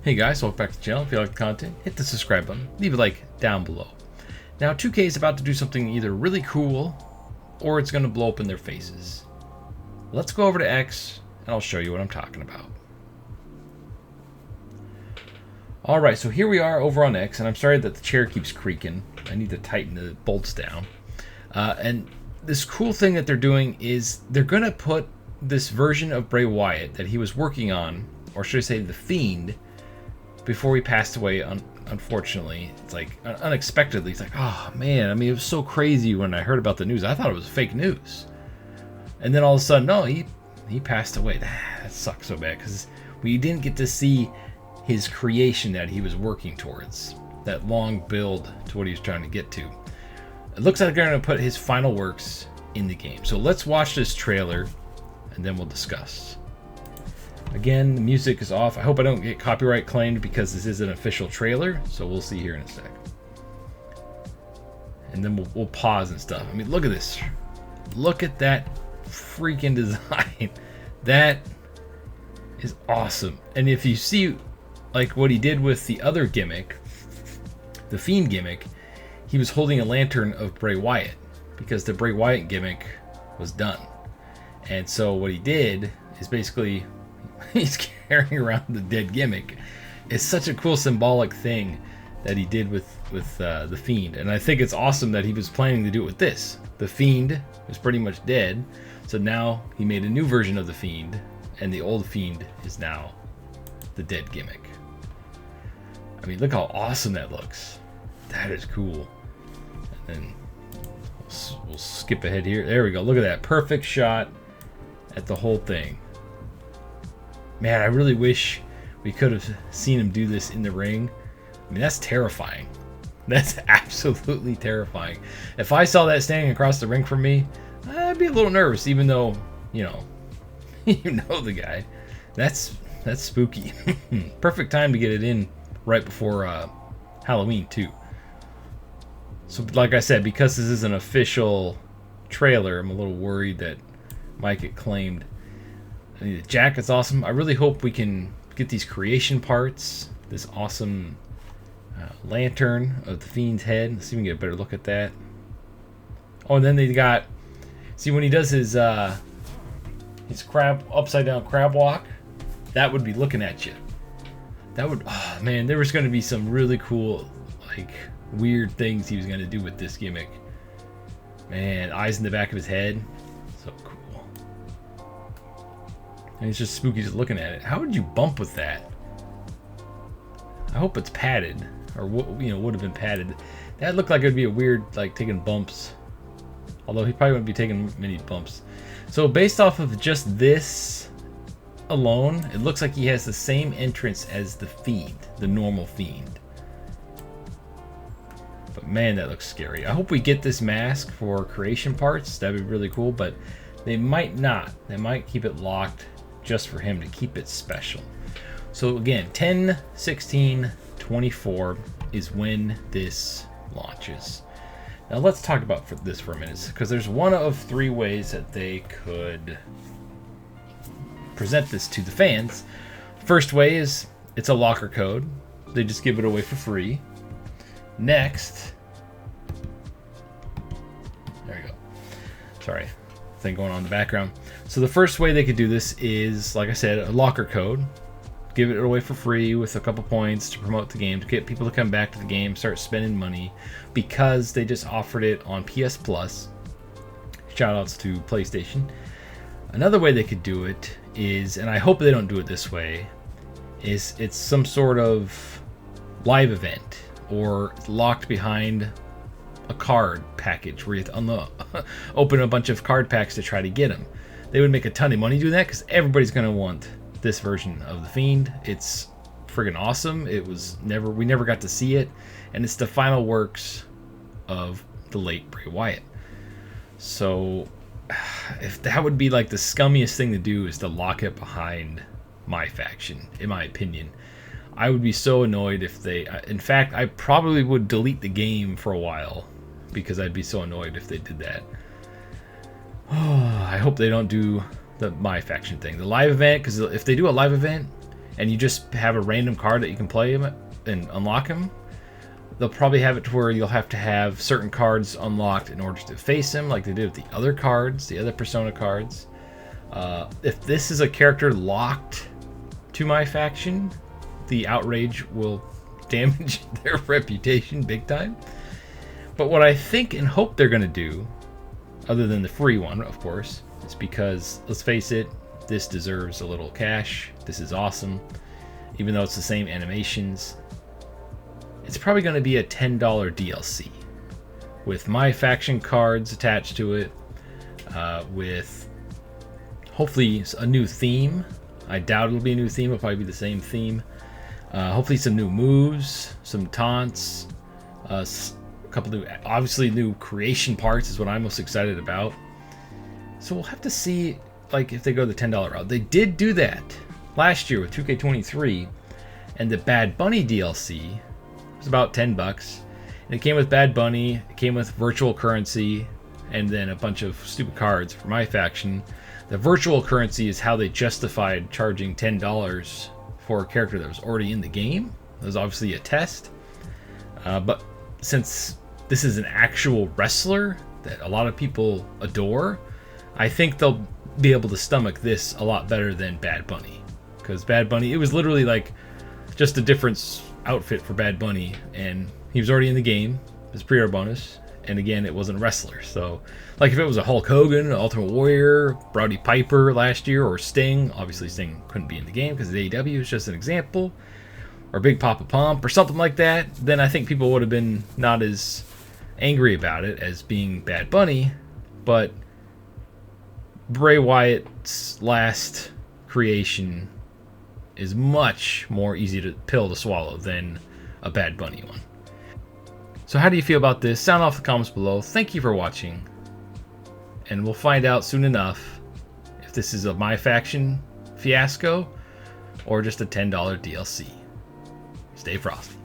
Hey guys, welcome back to the channel. If you like the content, hit the subscribe button, leave a like down below. Now 2K is about to do something either really cool or it's going to blow up in their faces. Let's go over to X and I'll show you what I'm talking about. Alright, so here we are over on X, and I'm sorry that the chair keeps creaking. I need to tighten the bolts down. And this cool thing that they're doing is they're going to put this version of Bray Wyatt that he was working on, or should I say The Fiend, before he passed away, unfortunately. It's like unexpectedly. It's like, oh man, I mean, it was so crazy when I heard about the news. I thought it was fake news. And then all of a sudden, no, he passed away. That sucks so bad because we didn't get to see his creation that he was working towards. That long build to what he was trying to get to. It looks like they're going to put his final works in the game. So let's watch this trailer and then we'll discuss. Again, the music is off. I hope I don't get copyright claimed because this is an official trailer. So we'll see here in a sec. And then we'll pause and stuff. I mean, look at this. Look at that freaking design. That is awesome. And if you see like what he did with the other gimmick, the Fiend gimmick, he was holding a lantern of Bray Wyatt because the Bray Wyatt gimmick was done. And so what he did is basically he's carrying around the dead gimmick. It's such a cool symbolic thing that he did with the Fiend. And I think it's awesome that he was planning to do it with this. The Fiend was pretty much dead. So now he made a new version of the Fiend, and the old Fiend is now the dead gimmick. I mean, look how awesome that looks. That is cool. And then we'll skip ahead here. There we go. Look at that. Perfect shot at the whole thing. Man, I really wish we could have seen him do this in the ring. I mean, that's terrifying. That's absolutely terrifying. If I saw that standing across the ring from me, I'd be a little nervous, even though, you know, you know the guy. That's spooky. Perfect time to get it in right before Halloween too. So like I said, because this is an official trailer, I'm a little worried that it might get claimed. I mean, the jacket's awesome. I really hope we can get these creation parts. This awesome lantern of the Fiend's head. Let's see if we can get a better look at that. Oh, and then they got, see when he does his crab upside down crab walk, that would be looking at you. That would, oh man, there was going to be some really cool, like, weird things he was going to do with this gimmick. Man, eyes in the back of his head. So cool. And it's just spooky just looking at it. How would you bump with that? I hope it's padded, or you know, would have been padded. That looked like it would be a weird, like, taking bumps. Although he probably wouldn't be taking many bumps. So based off of just this alone, it looks like he has the same entrance as the Fiend, the normal Fiend. But man, that looks scary. I hope we get this mask for creation parts. That'd be really cool, but they might not. They might keep it locked just for him to keep it special. So again, 10/16/24 is when this launches. Now let's talk about this for a minute, because there's one of three ways that they could present this to the fans. First way is it's a locker code. They just give it away for free. Next, there we go. Sorry, thing going on in the background. So the first way they could do this is, like I said, a locker code. Give it away for free with a couple points to promote the game, to get people to come back to the game, start spending money, because they just offered it on PS Plus. Shout outs to PlayStation. Another way they could do it is, and I hope they don't do it this way, is it's some sort of live event or locked behind a card package where you have to open a bunch of card packs to try to get them. They would make a ton of money doing that because everybody's going to want this version of the Fiend. It's friggin' awesome. We never got to see it, and it's the final works of the late Bray Wyatt. So if that would be like the scummiest thing to do, is to lock it behind my faction, in my opinion. I would be so annoyed if they, in fact, I probably would delete the game for a while because I'd be so annoyed if they did that. Oh, I hope they don't do the my faction thing, the live event, because if they do a live event and you just have a random card that you can play him and unlock him, they'll probably have it to where you'll have to have certain cards unlocked in order to face him, like they did with the other cards, the other Persona cards. If this is a character locked to my faction, the outrage will damage their reputation big time. But what I think and hope they're going to do, other than the free one, of course, is because, let's face it, this deserves a little cash. This is awesome. Even though it's the same animations, it's probably going to be a $10 DLC with my faction cards attached to it, with hopefully a new theme. I doubt it'll be a new theme. It'll probably be the same theme. Hopefully some new moves, some taunts, a couple new, obviously new creation parts is what I'm most excited about. So we'll have to see, like, if they go the $10 route. They did do that last year with 2K23, and the Bad Bunny DLC was about $10. And it came with Bad Bunny, it came with virtual currency, and then a bunch of stupid cards for my faction. The virtual currency is how they justified charging $10 for a character that was already in the game. It was obviously a test. But since this is an actual wrestler that a lot of people adore, I think they'll be able to stomach this a lot better than Bad Bunny. Because Bad Bunny, it was literally like just a different outfit for Bad Bunny, and he was already in the game. It was pre-order bonus. And again, it wasn't a wrestler. So, like if it was a Hulk Hogan, an Ultimate Warrior, Rowdy Piper last year, or Sting, obviously Sting couldn't be in the game because the AEW is just an example, or Big Papa Pump, or something like that, then I think people would have been not as angry about it as being Bad Bunny. But Bray Wyatt's last creation is much more easy to pill to swallow than a Bad Bunny one. So how do you feel about this? Sound off in the comments below. Thank you for watching. And we'll find out soon enough if this is a My Faction fiasco or just a $10 DLC. Stay frosty.